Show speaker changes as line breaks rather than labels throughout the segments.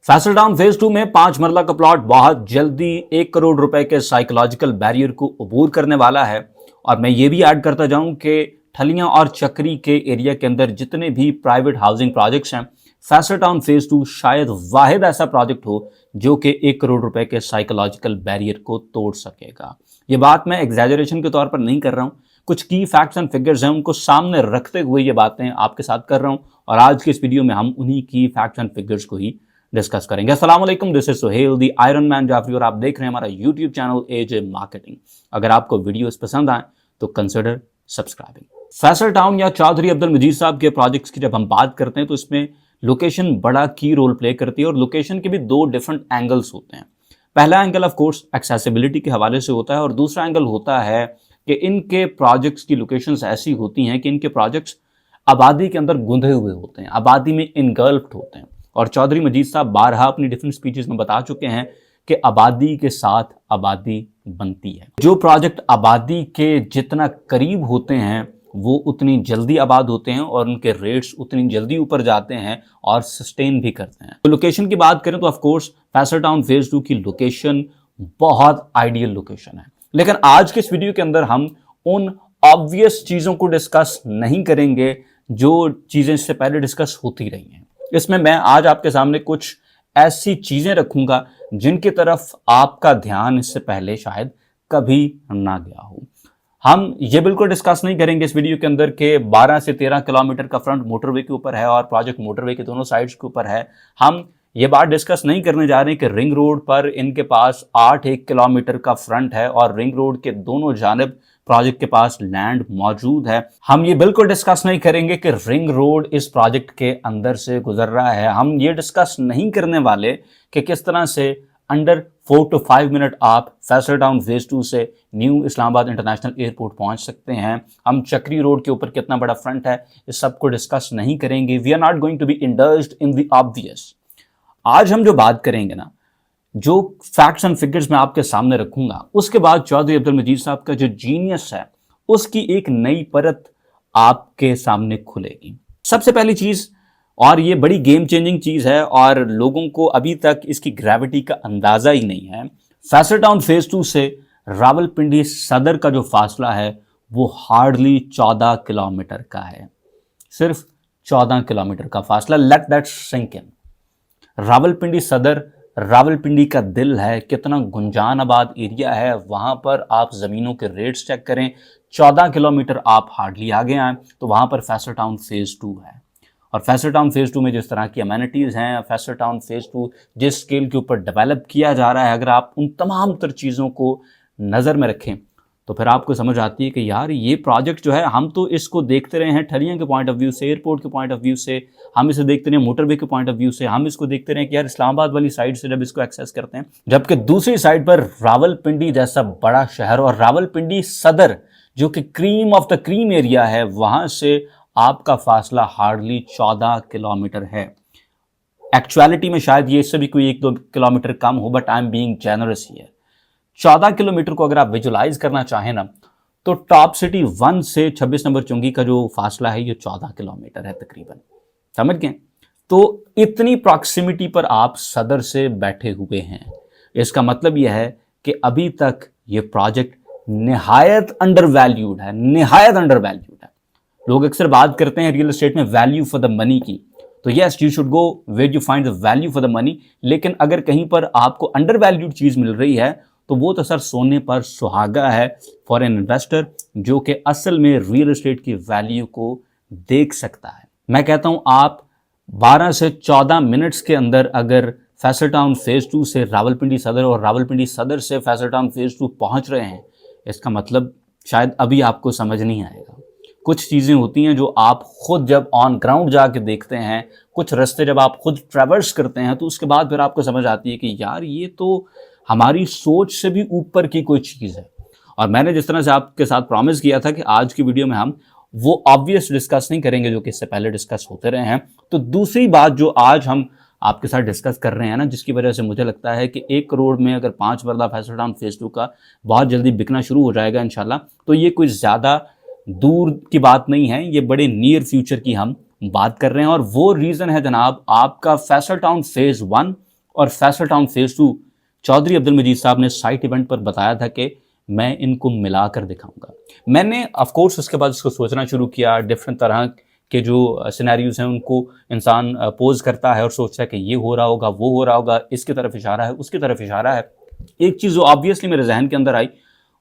Faisal town phase 2 में 5 मरला का प्लॉट बहुत जल्दी 1 करोड़ रुपए के साइकोलॉजिकल बैरियर को अबूर करने वाला है। और मैं ये भी ऐड करता जाऊं कि ठलियां और चक्री के एरिया के अंदर जितने भी प्राइवेट हाउसिंग प्रोजेक्ट्स हैं, फैसल टाउन फेज 2 शायद वाहिद ऐसा प्रोजेक्ट हो जो कि 1 करोड़ रुपए के साइकोलॉजिकल बैरियर को तोड़ सकेगा। ये बात मैं एग्जैजरेशन के तौर पर नहीं कर रहा हूं, कुछ की फैक्ट्स एंड फिगर्स हैं उनको सामने रखते हुए ये बातें आपके साथ कर रहा हूं। और आज के इस वीडियो में हम उन्हीं की फैक्ट्स एंड फिगर्स को ही डिस्कस करेंगे। अस्सलाम वालेकुम, this is Suhail the iron man Jafri और आप देख रहे हैं हमारा यूट्यूब चैनल एजे मार्केटिंग। अगर आपको वीडियोस पसंद आए तो कंसिडर सब्सक्राइबिंग। फैसल टाउन या चौधरी अब्दुल मजीद साहब के प्रोजेक्ट्स की जब हम बात करते हैं तो इसमें लोकेशन बड़ा की रोल प्ले करती है और लोकेशन के भी दो डिफरेंट एंगल्स होते हैं। पहला एंगल ऑफ कोर्स एक्सेसिबिलिटी के हवाले से होता है और दूसरा एंगल होता है कि इनके प्रोजेक्ट्स की लोकेशंस ऐसी होती हैं कि इनके प्रोजेक्ट्स आबादी के अंदर गुंधे हुए होते हैं, आबादी में इनगल्फ्ड होते हैं। और चौधरी मजीद साहब बारहा अपनी डिफरेंट स्पीचेस में बता चुके हैं कि आबादी के साथ आबादी बनती है। जो प्रोजेक्ट आबादी के जितना करीब होते हैं वो उतनी जल्दी आबाद होते हैं और उनके रेट्स उतनी जल्दी ऊपर जाते हैं और सस्टेन भी करते हैं। तो लोकेशन की बात करें तो of course Faisal town phase 2 की लोकेशन बहुत आइडियल लोकेशन है। लेकिन आज के इस वीडियो के अंदर हम उन ऑब्वियस चीजों को डिस्कस नहीं करेंगे जो चीजें इससे पहले डिस्कस होती रही हैं। इसमें मैं आज आपके सामने कुछ ऐसी चीजें रखूंगा जिनकी तरफ आपका ध्यान इससे पहले शायद कभी ना गया हो। हम ये बिल्कुल डिस्कस नहीं करेंगे इस वीडियो के अंदर के 12 से 13 किलोमीटर का फ्रंट मोटरवे के ऊपर है और प्रोजेक्ट मोटरवे के दोनों साइड्स के ऊपर है। हम ये बात डिस्कस नहीं करने जा रहे हैं कि रिंग रोड पर इनके पास 8 किलोमीटर का फ्रंट है और रिंग रोड के दोनों जानिब प्रोजेक्ट के पास लैंड मौजूद है। हम ये बिल्कुल डिस्कस नहीं करेंगे कि रिंग रोड इस प्रोजेक्ट के अंदर से गुजर रहा है। हम ये डिस्कस नहीं करने वाले कि किस तरह से अंडर 4 to 5 मिनट आप फैसल टाउन फेज 2 से न्यू इस्लामाबाद इंटरनेशनल एयरपोर्ट पहुंच सकते हैं। हम चक्री रोड के ऊपर कितना बड़ा फ्रंट है इस सब को डिस्कस नहीं करेंगे। We are not going to be indulged in the obvious. आज हम जो बात करेंगे ना, जो फैक्ट्स एंड फिगर्स मैं आपके सामने रखूंगा, उसके बाद चौधरी अब्दुल मजीद साहब का जो जीनियस है उसकी एक नई परत आपके सामने खुलेगी। सबसे पहली चीज, और ये बड़ी गेम चेंजिंग चीज है और लोगों को अभी तक इसकी ग्रेविटी का अंदाजा ही नहीं है, फैसल टाउन फेज 2 से रावलपिंडी सदर का जो फासला है वो हार्डली 14 किलोमीटर का है। सिर्फ 14 किलोमीटर का फासला। Let that sink in. Rawalpindi Saddar Rawalpindi का दिल है, कितना गुंजान आबाद एरिया है। वहां पर आप जमीनों के रेट्स चेक करें, 14 किलोमीटर आप हार्डली आगे आए तो वहां पर फैसल टाउन फेज 2 है। और फैसल टाउन फेज 2 में जिस तरह की अमेनिटीज हैं, फैसल टाउन फेज 2 जिस स्केल के ऊपर डेवलप किया जा रहा है, अगर आप उन तमाम तर चीज़ों को नज़र में रखें तो फिर आपको समझ आती है कि यार ये प्रोजेक्ट जो है, हम तो इसको देखते रहे हैं ठलियां के पॉइंट ऑफ व्यू से, एयरपोर्ट के पॉइंट ऑफ व्यू से, हम इसे देखते रहे मोटरवे के पॉइंट ऑफ व्यू से, हम इसको देखते रहे कि यार इस्लामाबाद वाली साइड से जब इसको एक्सेस करते हैं, जबकि दूसरी साइड पर रावलपिंडी जैसा बड़ा शहर और रावलपिंडी सदर जो कि cream of the cream area है, वहां से आपका फासला हार्डली 14 किलोमीटर है। एक्चुअलिटी में शायद ये इससे भी कोई 1-2 किलोमीटर कम हो, but I am being generous here. 14 kilometre को अगर आप विजुलाइज करना चाहें ना, तो टॉप सिटी 1 से 26 नंबर चुंगी का जो फासला है ये 14 किलोमीटर है तकरीबन। समझ गए? तो इतनी प्रॉक्सिमिटी पर आप सदर से बैठे हुए हैं। इसका मतलब यह है कि अभी तक ये प्रोजेक्ट निहायत अंडर वैल्यूड है, निहायत अंडर वैल्यूड है। लोग अक्सर बात करते हैं रियल एस्टेट में वैल्यू फॉर द मनी की, तो yes you should go where you find the value for the money. लेकिन अगर कहीं पर आपको अंडर वैल्यूड चीज मिल रही है तो वो तो सर सोने पर सुहागा है फॉर एन इन्वेस्टर जो कि असल में रियल एस्टेट की वैल्यू को देख सकता है। मैं कहता हूं आप 12 से 14 मिनट्स के अंदर अगर फैसल टाउन फेज 2 से रावलपिंडी सदर और रावलपिंडी सदर से फैसल टाउन फेज 2 पहुंच रहे हैं, इसका मतलब शायद अभी आपको समझ नहीं आएगा। कुछ चीज़ें होती हैं जो आप खुद जब ऑन ग्राउंड जाके देखते हैं, कुछ रास्ते जब आप खुद ट्रैवर्स करते हैं तो उसके बाद फिर आपको समझ आती है कि यार ये तो हमारी सोच से भी ऊपर की कोई चीज़ है। और मैंने जिस तरह से आपके साथ प्रॉमिस किया था कि आज की वीडियो में हम वो ऑब्वियस डिस्कस नहीं करेंगे जो कि इससे पहले डिस्कस होते रहे हैं, तो दूसरी बात जो आज हम आपके साथ डिस्कस कर रहे हैं ना, जिसकी वजह से मुझे लगता है कि 1 करोड़ में अगर 5 मरला फैसल टाउन फेज 2 का बहुत जल्दी बिकना शुरू हो जाएगा इंशाल्लाह, तो ये कोई ज़्यादा दूर की बात नहीं है, ये बड़े नियर फ्यूचर की हम बात कर रहे हैं। और वो रीज़न है जनाब आपका फैसल टाउन फेज 1 और फैसल टाउन फेज 2 चौधरी अब्दुल मजीद साहब ने साइट इवेंट पर बताया था कि मैं इनको मिलाकर दिखाऊंगा। मैंने ऑफ कोर्स उसके बाद इसको सोचना शुरू किया। डिफरेंट तरह के जो सिनेरियोज हैं उनको इंसान पोज करता है और सोचता है कि ये हो रहा होगा, वो हो रहा होगा, इसकी तरफ इशारा है, उसकी तरफ इशारा है। एक चीज़ जो ऑब्वियसली मेरे जहन के अंदर आई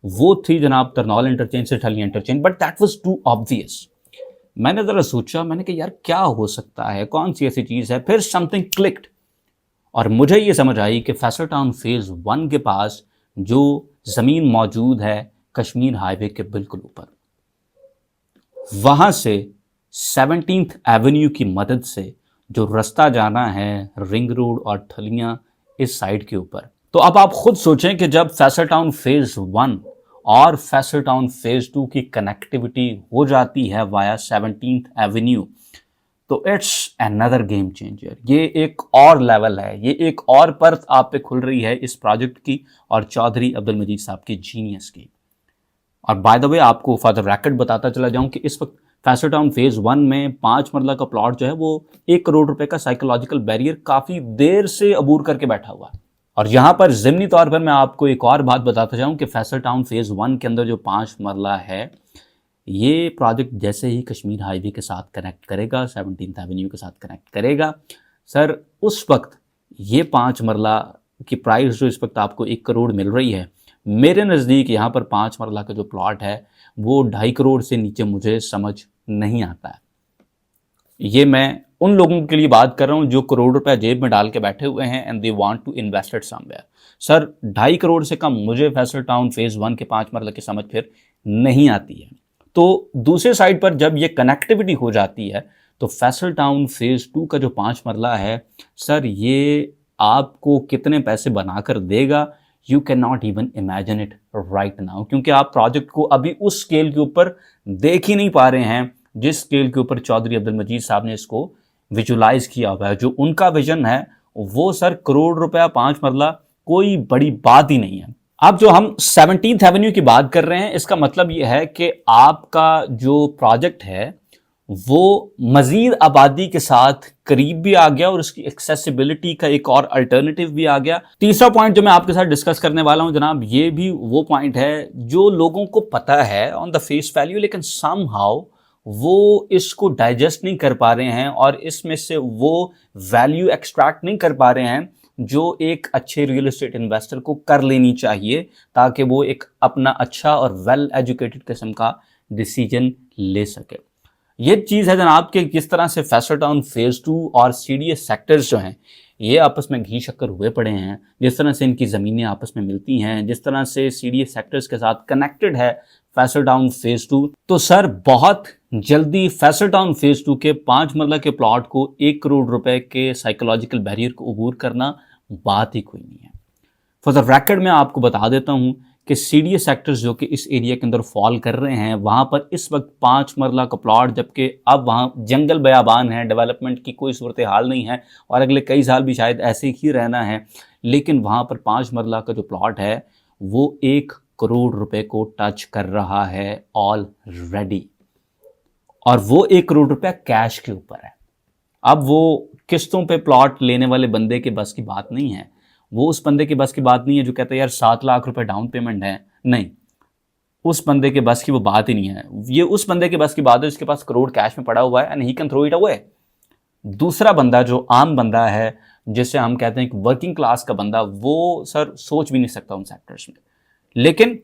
वो थी जनाब तरनौल इंटरचेंज से Thalian interchange, but that was too obvious. मैंने ज़रा सोचा, मैंने कहा यार क्या हो सकता है, कौन सी ऐसी चीज़ है। फिर समथिंग क्लिक्ड और मुझे ये समझ आई कि फैसल टाउन फेज़ 1 के पास जो ज़मीन मौजूद है कश्मीर हाईवे के बिल्कुल ऊपर, वहाँ से 17th एवेन्यू की मदद से जो रास्ता जाना है रिंग रोड और ठलियां इस साइड के ऊपर। तो अब आप खुद सोचें कि जब फैसल टाउन फेज 1 और फैसल टाउन फेज 2 की कनेक्टिविटी हो जाती है वाया 17th एवेन्यू, तो इट्स अनदर गेम चेंजर। ये एक और लेवल है, ये एक और परत आप पे खुल रही है इस प्रोजेक्ट की और चौधरी अब्दुल मजीद साहब की जीनियस की। और बाय द वे आपको फॉर द रैकेट बताता चला जाऊं कि इस वक्त फैसल टाउन फेज 1 में 5 मरला का प्लॉट जो है वो 1 करोड़ रुपए का साइकोलॉजिकल बैरियर काफी देर से अबूर करके बैठा हुआ है। और यहां पर ज़िमनी तौर पर मैं आपको एक और बात बताता जाऊं कि फैसल टाउन फेज 1 के अंदर जो 5 मरला है, ये प्रोजेक्ट जैसे ही कश्मीर हाईवे के साथ कनेक्ट करेगा, 17th एवेन्यू के साथ कनेक्ट करेगा, सर उस वक्त ये 5 मरला की प्राइस जो इस वक्त आपको 1 करोड़ मिल रही है, मेरे नज़दीक यहाँ पर 5 मरला का जो प्लॉट है वो 2.5 करोड़ से नीचे मुझे समझ नहीं आता है। ये मैं उन लोगों के लिए बात कर रहा हूँ जो करोड़ रुपए जेब में डाल के बैठे हुए हैं and they want to invest it somewhere. Sir 2.5 crore से कम मुझे फैसल टाउन फेज 1 के 5 मरला की समझ फिर नहीं आती है। तो दूसरे साइड पर जब ये कनेक्टिविटी हो जाती है तो फैसल टाउन फेज 2 का जो 5 मरला है, सर ये आपको कितने पैसे बनाकर देगा, you can not even imagine it right now, क्योंकि आप प्रोजेक्ट को अभी उस स्केल के ऊपर देख ही नहीं पा रहे हैं जिस स्केल के ऊपर चौधरी अब्दुल मजीद साहब ने इसको विजुलाइज किया हुआ है। जो उनका विजन है वो सर करोड़ रुपया 5 मरला कोई बड़ी बात ही नहीं है। अब जो हम 17th एवेन्यू की बात कर रहे हैं, इसका मतलब ये है कि आपका जो प्रोजेक्ट है वो मजीद आबादी के साथ करीब भी आ गया और उसकी एक्सेसिबिलिटी का एक और अल्टरनेटिव भी आ गया। तीसरा पॉइंट जो मैं आपके साथ डिस्कस करने वाला हूं जनाब, ये भी वो पॉइंट है जो लोगों को पता है ऑन द फेस वैल्यू, लेकिन समहाउ वो इसको डाइजेस्ट नहीं कर पा रहे हैं और इसमें से वो वैल्यू एक्सट्रैक्ट नहीं कर पा रहे हैं जो एक अच्छे रियल एस्टेट इन्वेस्टर को कर लेनी चाहिए ताकि वो एक अपना अच्छा और वेल एजुकेटेड किस्म का डिसीजन ले सके। ये चीज़ है जनाब कि किस तरह से फैसल टाउन फेज 2 और सीडीएस सेक्टर्स जो हैं ये आपस में घी शक्कर हुए पड़े हैं, जिस तरह से इनकी ज़मीनें आपस में मिलती हैं, जिस तरह से सीडीएस सेक्टर्स के साथ कनेक्टेड है फैसल टाउन फेज 2। तो सर बहुत जल्दी फैसल टाउन फेज 2 के 5 मरला के प्लॉट को 1 करोड़ रुपए के साइकोलॉजिकल बैरियर को अबूर करना बात ही कोई नहीं है। फॉर द रेकॉर्ड मैं आपको बता देता हूं कि सीडीएस सेक्टर्स जो कि इस एरिया के अंदर फॉल कर रहे हैं वहां पर इस वक्त 5 मरला का प्लॉट, जबकि अब वहां जंगल बयाबान है, डेवलपमेंट की कोई सूरत हाल नहीं है और अगले कई साल भी शायद ऐसे ही रहना है, लेकिन वहां पर 5 मरला का जो प्लॉट है वो 1 करोड़ रुपए को टच कर रहा है ऑलरेडी, और वो 1 करोड़ रुपया कैश के ऊपर है। अब वो किस्तों पे प्लॉट लेने वाले बंदे के बस की बात नहीं है, वो उस बंदे के बस की बात नहीं है जो कहता है यार 7 लाख रुपए डाउन पेमेंट है, नहीं, उस बंदे के बस की वो बात ही नहीं है। ये उस बंदे के बस की बात है जिसके पास करोड़ कैश में पड़ा हुआ है and he can throw it away. दूसरा बंदा जो आम बंदा है, जिसे हम कहते हैं कि वर्किंग क्लास का बंदा, वो सर सोच भी नहीं सकता उन सेक्टर्स में। लेकिन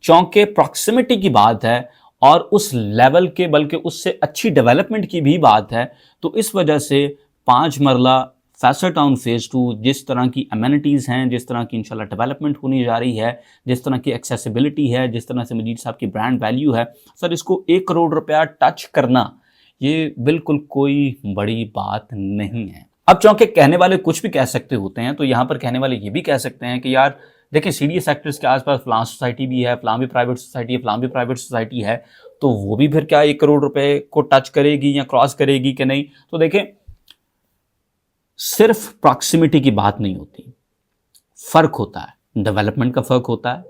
चौंके प्रॉक्सिमिटी की बात है और उस लेवल के बल्कि उससे अच्छी डेवलपमेंट की भी बात है, तो इस वजह से 5 मरला फैसल टाउन फेज 2 जिस तरह की अमेनिटीज़ हैं, जिस तरह की इंशाल्लाह डेवलपमेंट होने जा रही है, जिस तरह की एक्सेसिबिलिटी है, जिस तरह से मजीद साहब की ब्रांड वैल्यू है, सर इसको 1 करोड़ रुपया टच करना ये बिल्कुल कोई बड़ी बात नहीं है। अब चूंकि कहने वाले कुछ भी कह सकते होते हैं, तो यहाँ पर कहने वाले ये भी कह सकते हैं कि यार देखिए सीडीएस सेक्टर्स के आसपास फलां सोसाइटी भी है, फलां भी प्राइवेट सोसाइटी है, फलां भी प्राइवेट सोसाइटी है, तो वो भी फिर क्या 1 करोड़ रुपए को टच करेगी या क्रॉस करेगी कि नहीं। तो देखें सिर्फ प्रॉक्सिमिटी की बात नहीं होती, फ़र्क होता है, डेवलपमेंट का फ़र्क होता है,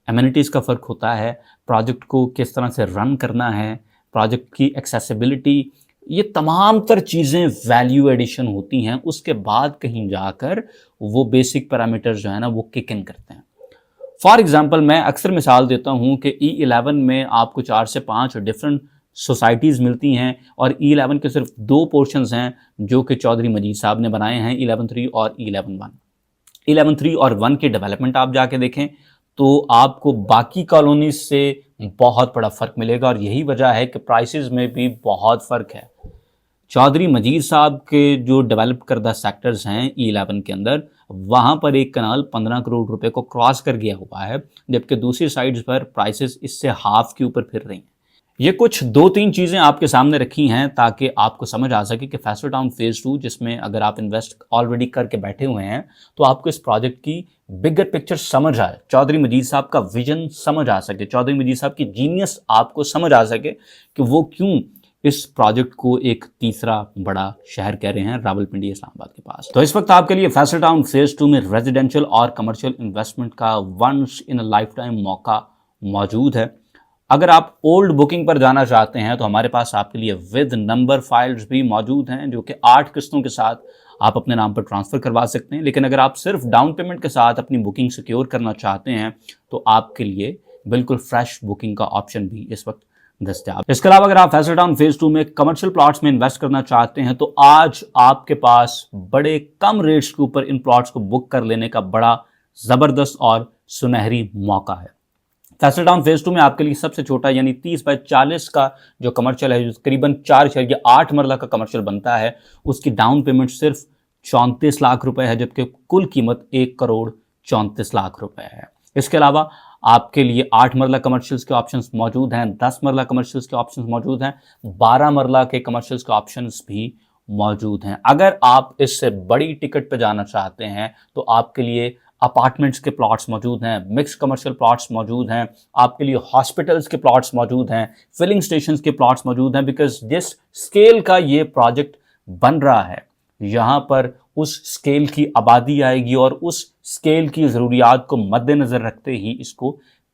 एमिनिटीज़ का फ़र्क होता है, प्रोजेक्ट को किस तरह से रन करना है, प्रोजेक्ट की एक्सेसिबिलिटी ये तमाम तर चीज़ें वैल्यू एडिशन होती हैं, उसके बाद कहीं जाकर वो बेसिक पैरामीटर्स जो है ना वो किक इन करते हैं। फॉर एग्जाम्पल मैं अक्सर मिसाल देता हूँ कि E11 में आपको 4 से 5 डिफरेंट सोसाइटीज़ मिलती हैं और E11 के सिर्फ 2 पोर्शंस हैं जो कि चौधरी मजीद साहब ने बनाए हैं, 11-3 और 11-1। 11-3 और 1 की डेवलपमेंट आप जाके देखें तो आपको बाकी कॉलोनीज से बहुत बड़ा फ़र्क मिलेगा और यही वजह है कि प्राइसेस में भी बहुत फ़र्क है। चौधरी मजीद साहब के जो डेवलप करदा सेक्टर्स हैं E11 के अंदर, वहाँ पर एक कनाल 15 करोड़ रुपए को क्रॉस कर गया हुआ है, जबकि दूसरी साइड्स पर प्राइसेस इससे हाफ के ऊपर फिर रही हैं। ये कुछ 2-3 चीज़ें आपके सामने रखी हैं ताकि आपको समझ आ सके कि फैसल टाउन फेज़ 2 जिसमें अगर आप इन्वेस्ट ऑलरेडी करके बैठे हुए हैं तो आपको इस प्रोजेक्ट की बिगर पिक्चर समझ आए, चौधरी मजीद साहब का विजन समझ आ सके, चौधरी मजीद साहब की जीनियस आपको समझ आ सके कि वो क्यों इस प्रोजेक्ट को एक तीसरा बड़ा शहर कह रहे हैं रावलपिंडी इस्लामाबाद के पास। तो इस वक्त आपके लिए फैसल टाउन फेज़ 2 में रेजिडेंशियल और कमर्शियल इन्वेस्टमेंट का once in a lifetime मौका मौजूद है। अगर आप ओल्ड बुकिंग पर जाना चाहते हैं तो हमारे पास आपके लिए विद नंबर फाइल्स भी मौजूद हैं जो कि 8 किस्तों के साथ आप अपने नाम पर ट्रांसफ़र करवा सकते हैं। लेकिन अगर आप सिर्फ डाउन पेमेंट के साथ अपनी बुकिंग सिक्योर करना चाहते हैं तो आपके लिए बिल्कुल फ्रेश बुकिंग का ऑप्शन भी इस वक्त दस्तियाब। इसके अलावा अगर आप फैसल टाउन फेज़ 2 में कमर्शियल प्लॉट्स में इन्वेस्ट करना चाहते हैं तो आज आपके पास बड़े कम रेट्स के ऊपर इन प्लॉट्स को बुक कर लेने का बड़ा ज़बरदस्त और सुनहरी मौका है। फैसल टाउन फेज़ 2 में आपके लिए सबसे छोटा यानी 30 बाय 40 का जो कमर्शियल है, जो करीबन 4.8 मरला का कमर्शियल बनता है, उसकी डाउन पेमेंट सिर्फ 34 लाख रुपए है, जबकि कुल कीमत 1 करोड़ 34 लाख रुपए है। इसके अलावा आपके लिए 8 मरला कमर्शियल्स के ऑप्शंस मौजूद हैं, 10 मरला कमर्शियल्स के ऑप्शंस मौजूद हैं, 12 मरला के कमर्शियल्स के ऑप्शंस भी मौजूद हैं। अगर आप इससे बड़ी टिकट पे जाना चाहते हैं तो आपके लिए अपार्टमेंट्स के प्लॉट्स मौजूद हैं, मिक्स कमर्शियल प्लॉट्स मौजूद हैं, आपके लिए हॉस्पिटल्स के प्लॉट्स मौजूद हैं, फिलिंग स्टेशंस के प्लॉट्स मौजूद हैं, बिकॉज जिस स्केल का ये प्रोजेक्ट बन रहा है यहाँ पर उस स्केल की आबादी आएगी और उस स्केल की ज़रूरियात को मद्देनज़र रखते ही इसको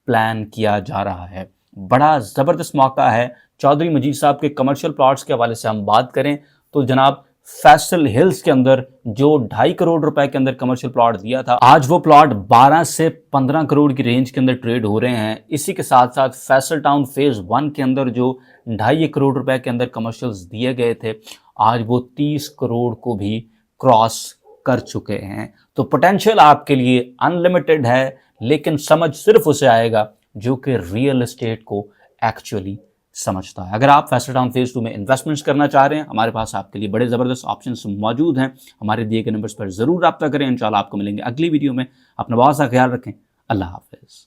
प्लान किया जा रहा है। बड़ा ज़बरदस्त मौका है। चौधरी मजीद साहब के कमर्शियल प्लॉट्स के हवाले से हम बात करें तो जनाब फैसल हिल्स के अंदर जो 2.5 करोड़ रुपए के अंदर कमर्शियल प्लॉट दिया था, आज वो प्लॉट 12 से 15 करोड़ की रेंज के अंदर ट्रेड हो रहे हैं। इसी के साथ साथ फैसल टाउन फेज़ 1 के अंदर जो 2.5 करोड़ रुपए के अंदर कमर्शियल्स दिए गए थे, आज वो 30 करोड़ को भी क्रॉस कर चुके हैं। तो पोटेंशियल आपके लिए अनलिमिटेड है, लेकिन समझ सिर्फ उसे आएगा जो कि रियल एस्टेट को एक्चुअली समझता है। अगर आप फैसल टाउन फेज़ 2 में इन्वेस्टमेंट्स करना चाह रहे हैं, हमारे पास आपके लिए बड़े ज़बरदस्त ऑप्शंस मौजूद हैं। हमारे दिए गए नंबर्स पर ज़रूर रब्ता करें। इंशाल्लाह आपको मिलेंगे अगली वीडियो में। अपना बहुत सा ख्याल रखें। अल्लाह हाफ़िज़।